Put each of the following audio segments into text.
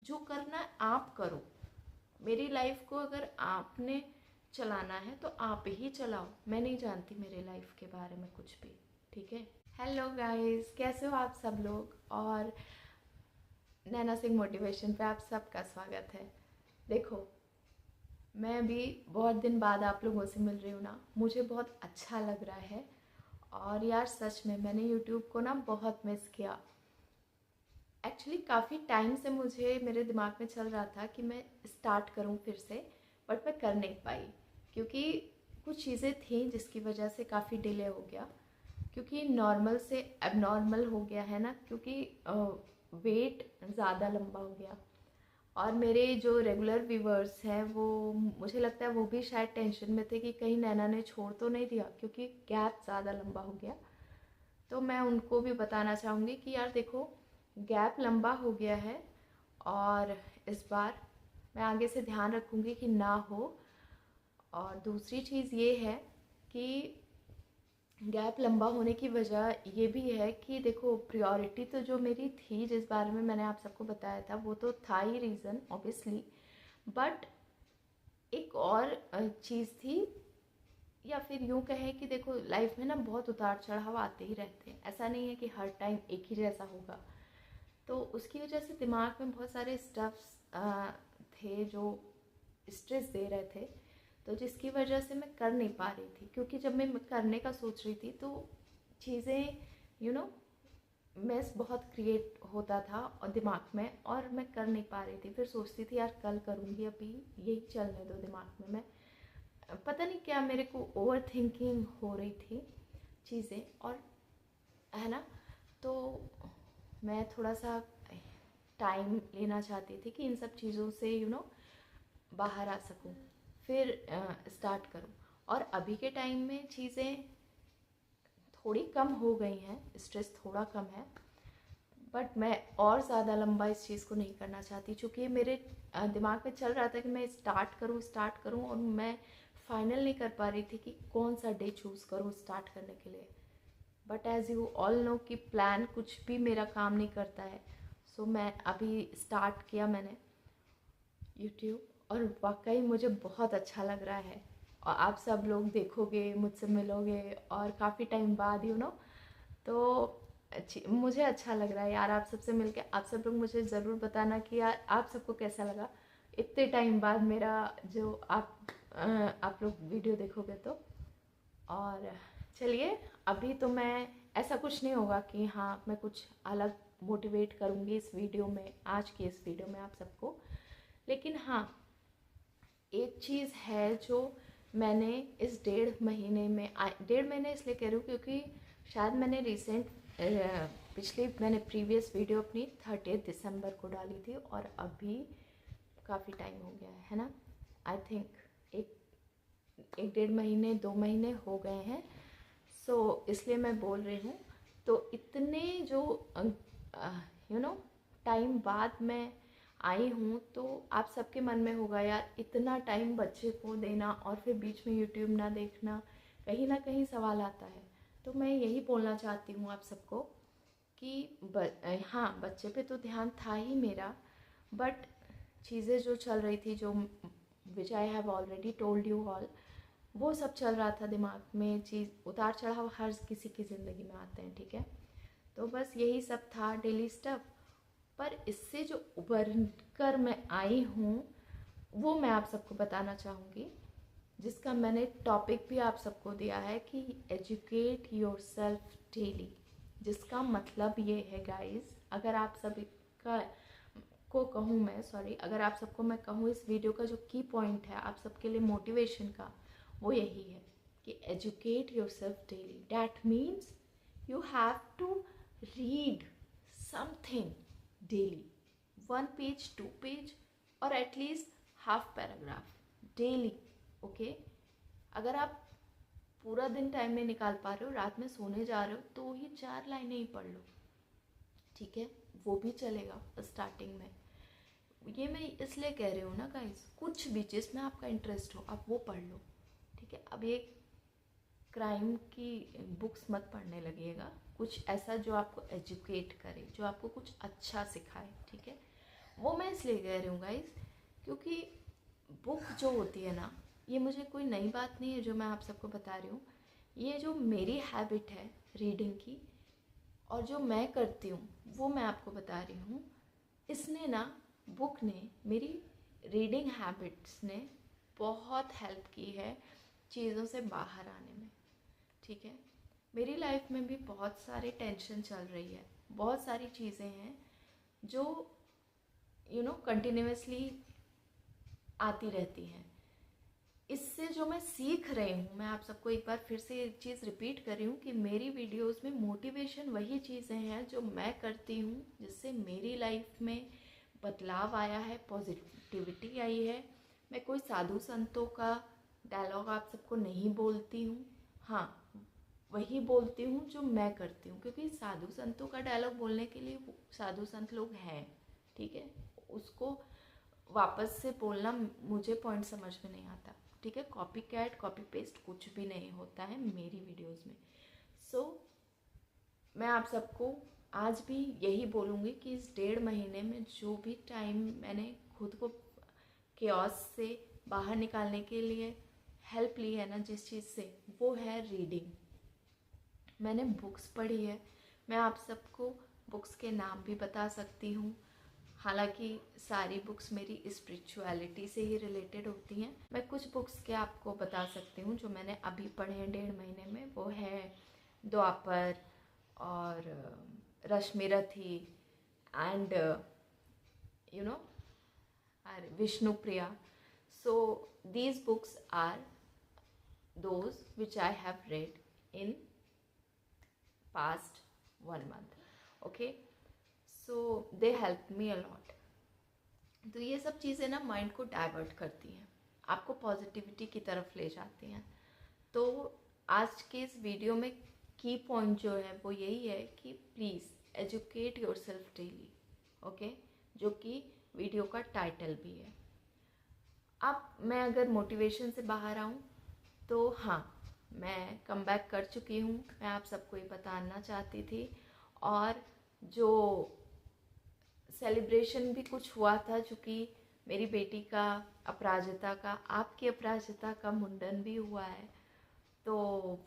जो करना है आप करो। मेरी लाइफ को अगर आपने चलाना है तो आप ही चलाओ, मैं नहीं जानती मेरे लाइफ के बारे में कुछ भी, ठीक है। हेलो गाइस, कैसे हो आप सब लोग। और नैना सिंह मोटिवेशन पे आप सबका स्वागत है। देखो, मैं अभी बहुत दिन बाद आप लोगों से मिल रही हूँ ना, मुझे बहुत अच्छा लग रहा है। और यार सच में मैंने यूट्यूब को ना बहुत मिस किया। एक्चुअली काफ़ी टाइम से मुझे मेरे दिमाग में चल रहा था कि मैं स्टार्ट करूं फिर से, बट मैं कर नहीं पाई क्योंकि कुछ चीज़ें थी जिसकी वजह से काफ़ी डिले हो गया। क्योंकि नॉर्मल से एबनॉर्मल हो गया है ना, क्योंकि वेट ज़्यादा लंबा हो गया। और मेरे जो रेगुलर व्यूवर्स हैं वो, मुझे लगता है वो भी शायद टेंशन में थे कि कहीं नैना ने छोड़ तो नहीं दिया, क्योंकि गैप ज़्यादा लंबा हो गया। तो मैं उनको भी बताना चाहूँगी कि यार देखो, गैप लंबा हो गया है और इस बार मैं आगे से ध्यान रखूँगी कि ना हो। और दूसरी चीज़ ये है कि गैप लंबा होने की वजह ये भी है कि देखो, प्रायोरिटी तो जो मेरी थी, जिस बारे में मैंने आप सबको बताया था, वो तो था ही रीज़न ऑब्वियसली। बट एक और चीज़ थी, या फिर यूँ कहें कि देखो लाइफ में ना बहुत उतार चढ़ाव आते ही रहते हैं, ऐसा नहीं है कि हर टाइम एक ही जैसा होगा। तो उसकी वजह से दिमाग में बहुत सारे स्टफ्स थे जो स्ट्रेस दे रहे थे, तो जिसकी वजह से मैं कर नहीं पा रही थी। क्योंकि जब मैं करने का सोच रही थी तो चीज़ें मेस बहुत क्रिएट होता था और दिमाग में, और मैं कर नहीं पा रही थी। फिर सोचती थी यार कल करूँगी, अभी यही चलने दो दिमाग में। मैं पता नहीं क्या, मेरे को ओवर थिंकिंग हो रही थी चीज़ें, और है ना। तो मैं थोड़ा सा टाइम लेना चाहती थी कि इन सब चीज़ों से बाहर आ सकूं, फिर स्टार्ट करूं। और अभी के टाइम में चीज़ें थोड़ी कम हो गई हैं, स्ट्रेस थोड़ा कम है, बट मैं और ज़्यादा लंबा इस चीज़ को नहीं करना चाहती। चूँकि मेरे दिमाग में चल रहा था कि मैं स्टार्ट करूं, और मैं फाइनल नहीं कर पा रही थी कि कौन सा डे चूज़ करूं स्टार्ट करने के लिए। But as you all know कि प्लान कुछ भी मेरा काम नहीं करता है। सो मैं अभी स्टार्ट किया मैंने यूट्यूब, और वाकई मुझे बहुत अच्छा लग रहा है। और आप सब लोग देखोगे, मुझसे मिलोगे, और काफ़ी टाइम बाद तो मुझे अच्छा लग रहा है यार आप सबसे मिलके। आप सब लोग मुझे ज़रूर बताना कि यार आप सबको कैसा लगा इतने टाइम बाद मेरा जो आप लोग वीडियो देखोगे तो। और चलिए, अभी तो मैं, ऐसा कुछ नहीं होगा कि हाँ मैं कुछ अलग मोटिवेट करूँगी इस वीडियो में, आज की इस वीडियो में आप सबको। लेकिन हाँ, एक चीज़ है जो मैंने इस 1.5 महीने में, 1.5 महीने इसलिए कह रही हूँ क्योंकि शायद मैंने मैंने प्रीवियस वीडियो अपनी 30 दिसंबर को डाली थी, और अभी काफ़ी टाइम हो गया है ना। आई थिंक एक 1.5 महीने 2 महीने हो गए हैं। सो इसलिए मैं बोल रही हूँ। तो इतने जो टाइम बाद मैं आई हूँ, तो आप सबके मन में होगा यार इतना टाइम बच्चे को देना और फिर बीच में यूट्यूब ना देखना, कहीं ना कहीं सवाल आता है। तो मैं यही बोलना चाहती हूँ आप सबको कि हाँ, बच्चे पे तो ध्यान था ही मेरा, बट चीज़ें जो चल रही थी, जो which I have already told you all, वो सब चल रहा था दिमाग में। चीज़ उतार चढ़ाव हर किसी की ज़िंदगी में आते हैं, ठीक है। तो बस यही सब था डेली स्टफ। पर इससे जो उभर कर मैं आई हूँ वो मैं आप सबको बताना चाहूँगी, जिसका मैंने टॉपिक भी आप सबको दिया है कि एजुकेट योर सेल्फ डेली। जिसका मतलब ये है गाइस, अगर आप सभी का को कहूँ मैं, सॉरी, अगर आप सबको मैं कहूँ, इस वीडियो का जो की पॉइंट है आप सबके लिए मोटिवेशन का, वो यही है कि educate yourself daily. That means you have to read something daily, 1 page 2 page, और at least half paragraph daily, okay. अगर आप पूरा दिन टाइम नहीं निकाल पा रहे हो, रात में सोने जा रहे हो, तो ही 4 लाइनें ही पढ़ लो, ठीक है, वो भी चलेगा स्टार्टिंग में। ये मैं इसलिए कह रही हूँ ना गाइस, कुछ भी जिसमें आपका इंटरेस्ट हो आप वो पढ़ लो, ठीक है। अब ये क्राइम की बुक्स मत पढ़ने लगिएगा, कुछ ऐसा जो आपको एजुकेट करे, जो आपको कुछ अच्छा सिखाए, ठीक है। वो मैं इसलिए कह रही हूँ गाइस, क्योंकि बुक जो होती है ना, ये मुझे कोई नई बात नहीं है जो मैं आप सबको बता रही हूँ। ये जो मेरी हैबिट है रीडिंग की और जो मैं करती हूँ वो मैं आपको बता रही हूँ। इसने ना, बुक ने, मेरी रीडिंग हैबिट्स ने बहुत हेल्प की है चीज़ों से बाहर आने में। ठीक है, मेरी लाइफ में भी बहुत सारे टेंशन चल रही है, बहुत सारी चीज़ें हैं जो कंटिन्यूसली आती रहती हैं। इससे जो मैं सीख रही हूँ, मैं आप सबको एक बार फिर से एक चीज़ रिपीट कर रही हूँ कि मेरी वीडियोस में मोटिवेशन वही चीज़ें हैं जो मैं करती हूँ, जिससे मेरी लाइफ में बदलाव आया है, पॉजिटिविटी आई है। मैं कोई साधु संतों का डायलॉग आप सबको नहीं बोलती हूँ, हाँ वही बोलती हूँ जो मैं करती हूँ, क्योंकि साधु संतों का डायलॉग बोलने के लिए साधु संत लोग हैं। ठीक है, उसको वापस से बोलना मुझे पॉइंट समझ में नहीं आता। ठीक है, कॉपी कैट कॉपी पेस्ट कुछ भी नहीं होता है मेरी वीडियोस में। सो मैं आप सबको आज भी यही बोलूँगी कि इस 1.5 महीने में जो भी टाइम मैंने खुद को केओस से बाहर निकालने के लिए हेल्प ली है ना, जिस चीज़ से, वो है रीडिंग। मैंने बुक्स पढ़ी है। मैं आप सबको बुक्स के नाम भी बता सकती हूँ, हालांकि सारी बुक्स मेरी स्पिरिचुअलिटी से ही रिलेटेड होती हैं। मैं कुछ बुक्स के आपको बता सकती हूँ जो मैंने अभी पढ़े हैं 1.5 महीने में। वो है द्वापर और Rashmirathi and Vishnupriya. So these books are those which I have read in past 1 month. Okay, so they helped me a lot. तो ये सब चीज़ें ना माइंड को डाइवर्ट करती हैं, आपको पॉजिटिविटी की तरफ ले जाती हैं। तो आज के इस वीडियो में की पॉइंट जो है वो यही है कि please educate yourself daily. Okay, जो कि वीडियो का टाइटल भी है। अब मैं अगर मोटिवेशन से बाहर आऊँ तो हाँ, मैं कम बैक कर चुकी हूँ, मैं आप सबको ये बताना चाहती थी। और जो सेलिब्रेशन भी कुछ हुआ था, चूँकि मेरी बेटी का अपराजिता का, आपकी अपराजिता का मुंडन भी हुआ है, तो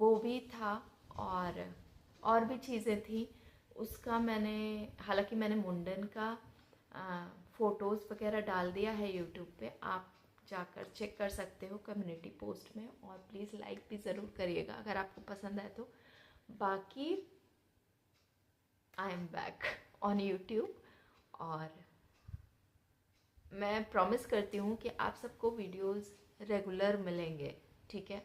वो भी था और भी चीज़ें थी। उसका मैंने, हालांकि मैंने मुंडन का फ़ोटोज़ वगैरह डाल दिया है यूट्यूब पे, आप जाकर चेक कर सकते हो कम्युनिटी पोस्ट में। और प्लीज़ लाइक भी ज़रूर करिएगा अगर आपको पसंद आए तो। बाकी I am back on YouTube और मैं प्रॉमिस करती हूँ कि आप सबको वीडियोस रेगुलर मिलेंगे। ठीक है,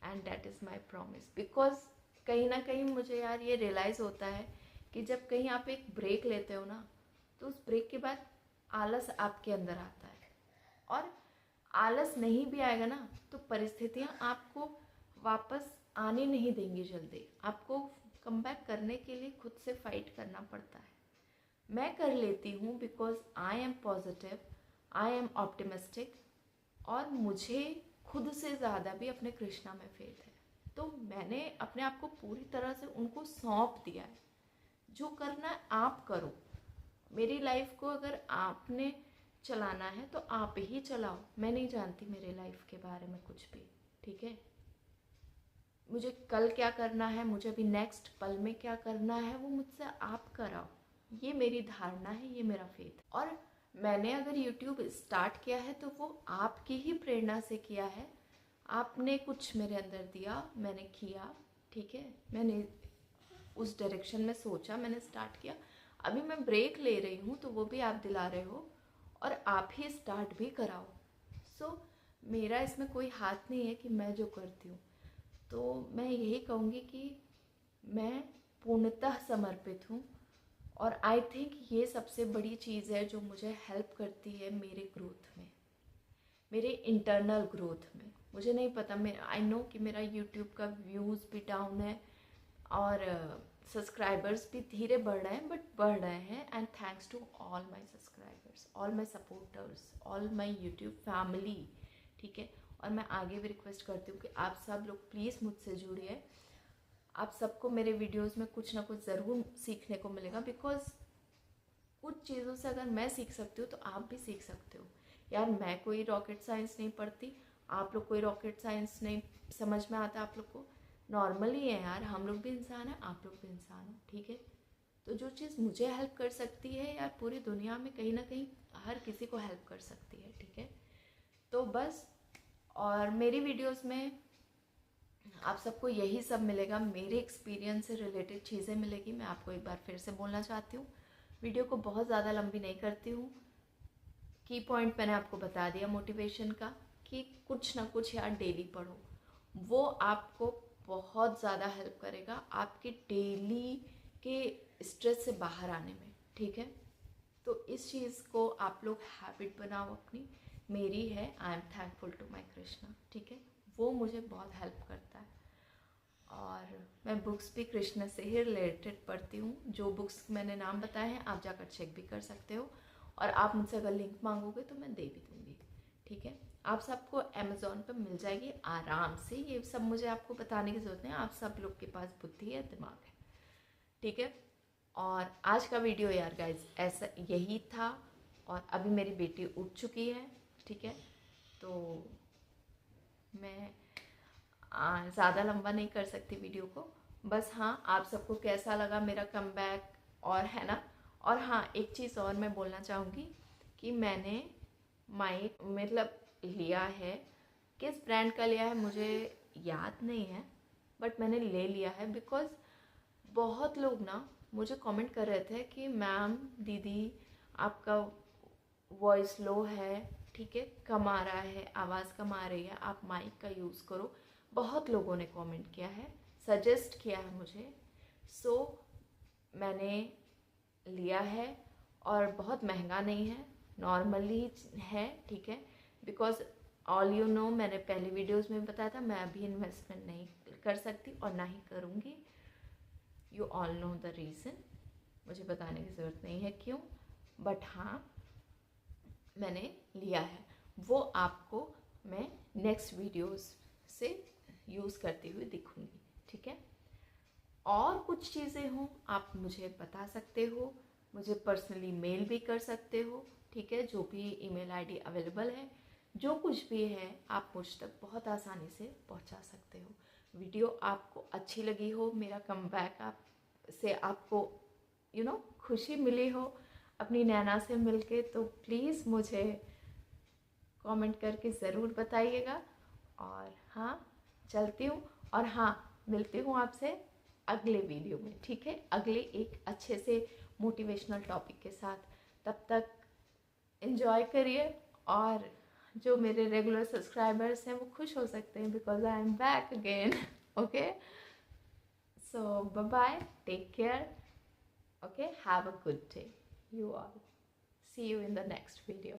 and that is my promise. Because कहीं ना कहीं मुझे यार ये रियलाइज़ होता है कि जब कहीं आप एक ब्रेक लेते हो ना, तो उस ब्रेक के बाद आलस आपके अंदर आता है, और आलस नहीं भी आएगा ना तो परिस्थितियाँ आपको वापस आने नहीं देंगी जल्दी। आपको कम बैक करने के लिए खुद से फाइट करना पड़ता है। मैं कर लेती हूँ because I am positive, I am optimistic, और मुझे खुद से ज़्यादा भी अपने कृष्णा में फेथ है। तो मैंने अपने आप को पूरी तरह से उनको सौंप दिया है। जो करना है आप करो। मेरी लाइफ को अगर आपने चलाना है तो आप ही चलाओ। मैं नहीं जानती मेरे लाइफ के बारे में कुछ भी। ठीक है, मुझे कल क्या करना है, मुझे अभी नेक्स्ट पल में क्या करना है, वो मुझसे आप कराओ। ये मेरी धारणा है, ये मेरा फेथ। और मैंने अगर यूट्यूब स्टार्ट किया है तो वो आपकी ही प्रेरणा से किया है। आपने कुछ मेरे अंदर दिया, मैंने किया। ठीक है, मैंने उस डायरेक्शन में सोचा, मैंने स्टार्ट किया। अभी मैं ब्रेक ले रही हूँ तो वो भी आप दिला रहे हो और आप ही स्टार्ट भी कराओ। सो मेरा इसमें कोई हाथ नहीं है कि मैं जो करती हूँ। तो मैं यही कहूँगी कि मैं पूर्णतः समर्पित हूँ, और आई थिंक ये सबसे बड़ी चीज़ है जो मुझे हेल्प करती है मेरे ग्रोथ में, मेरे इंटरनल ग्रोथ में। मुझे नहीं पता, मेरा आई नो कि मेरा यूट्यूब का व्यूज़ भी डाउन है और सब्सक्राइबर्स भी धीरे बढ़ रहे हैं, बट बढ़ रहे हैं। And thanks to all my subscribers, all my supporters, all my YouTube family. ठीक है, और मैं आगे भी रिक्वेस्ट करती हूँ कि आप सब लोग प्लीज़ मुझसे जुड़िए। आप सबको मेरे वीडियोस में कुछ ना कुछ ज़रूर सीखने को मिलेगा, बिकॉज कुछ चीज़ों से अगर मैं सीख सकती हूँ तो आप भी सीख सकते हो। यार मैं कोई रॉकेट साइंस नहीं पढ़ती, आप लोग कोई रॉकेट साइंस नहीं समझ में आता आप लोग को, नॉर्मल ही है यार, हम लोग भी इंसान हैं, आप लोग भी इंसान हो, ठीक है। तो जो चीज़ मुझे हेल्प कर सकती है यार पूरी दुनिया में कहीं ना कहीं हर किसी को हेल्प कर सकती है, ठीक है। तो बस, और मेरी वीडियोस में आप सबको यही सब मिलेगा, मेरे एक्सपीरियंस से रिलेटेड चीज़ें मिलेगी। मैं आपको एक बार फिर से बोलना चाहती हूँ, वीडियो को बहुत ज़्यादा लंबी नहीं करती हूँ। की पॉइंट मैंने आपको बता दिया मोटिवेशन का, कि कुछ ना कुछ यार डेली पढ़ो, वो आपको बहुत ज़्यादा हेल्प करेगा आपके डेली के स्ट्रेस से बाहर आने में, ठीक है। तो इस चीज़ को आप लोग हैबिट बनाओ अपनी, मेरी है I am thankful to my Krishna, ठीक है, वो मुझे बहुत हेल्प करता है। और मैं बुक्स भी कृष्ण से ही रिलेटेड पढ़ती हूँ, जो बुक्स मैंने नाम बताए हैं आप जाकर चेक भी कर सकते हो, और आप मुझसे अगर लिंक मांगोगे तो मैं दे भी दूँगी, ठीक है। आप सबको अमेज़ॉन पर मिल जाएगी आराम से, ये सब मुझे आपको बताने की ज़रूरत नहीं, आप सब लोग के पास बुद्धि है, दिमाग है, ठीक है। और आज का वीडियो यार गाइज ऐसा यही था, और अभी मेरी बेटी उठ चुकी है, ठीक है। तो मैं ज़्यादा लंबा नहीं कर सकती वीडियो को, बस हाँ आप सबको कैसा लगा मेरा कमबैक, और है ना। और हाँ एक चीज़ और मैं बोलना चाहूँगी कि मैंने माइक मतलब लिया है, किस ब्रांड का लिया है मुझे याद नहीं है, बट मैंने ले लिया है बिकॉज़ बहुत लोग ना मुझे कमेंट कर रहे थे कि मैम दीदी आपका वॉइस लो है, ठीक है, कम आ रहा है, आवाज़ कम आ रही है, आप माइक का यूज़ करो। बहुत लोगों ने कमेंट किया है, सजेस्ट किया है मुझे, सो मैंने लिया है, और बहुत महंगा नहीं है, नॉर्मली है, ठीक है। बिकॉज ऑल यू नो, मैंने पहली वीडियोस में बताया था मैं अभी इन्वेस्टमेंट नहीं कर सकती और ना ही करूँगी, you all know the reason, मुझे बताने की ज़रूरत नहीं है क्यों, बट हाँ मैंने लिया है, वो आपको मैं नेक्स्ट वीडियोस से यूज़ करती हुई दिखूँगी, ठीक है। और कुछ चीज़ें हों आप मुझे बता सकते हो, मुझे पर्सनली मेल भी कर सकते हो, ठीक है, जो भी ईमेल आईडी अवेलेबल है, जो कुछ भी है आप मुझ तक बहुत आसानी से पहुंचा सकते हो। वीडियो आपको अच्छी लगी हो, मेरा कमबैक आप से आपको खुशी मिली हो अपनी नैना से मिलके, तो प्लीज़ मुझे कमेंट करके ज़रूर बताइएगा। और हाँ चलती हूँ, और हाँ मिलती हूँ आपसे अगले वीडियो में, ठीक है, अगले एक अच्छे से मोटिवेशनल टॉपिक के साथ। तब तक एंजॉय करिए, और जो मेरे रेगुलर सब्सक्राइबर्स हैं वो खुश हो सकते हैं because I am back again, okay. So bye bye, take care, okay, have a good day, you all. See you in the next video.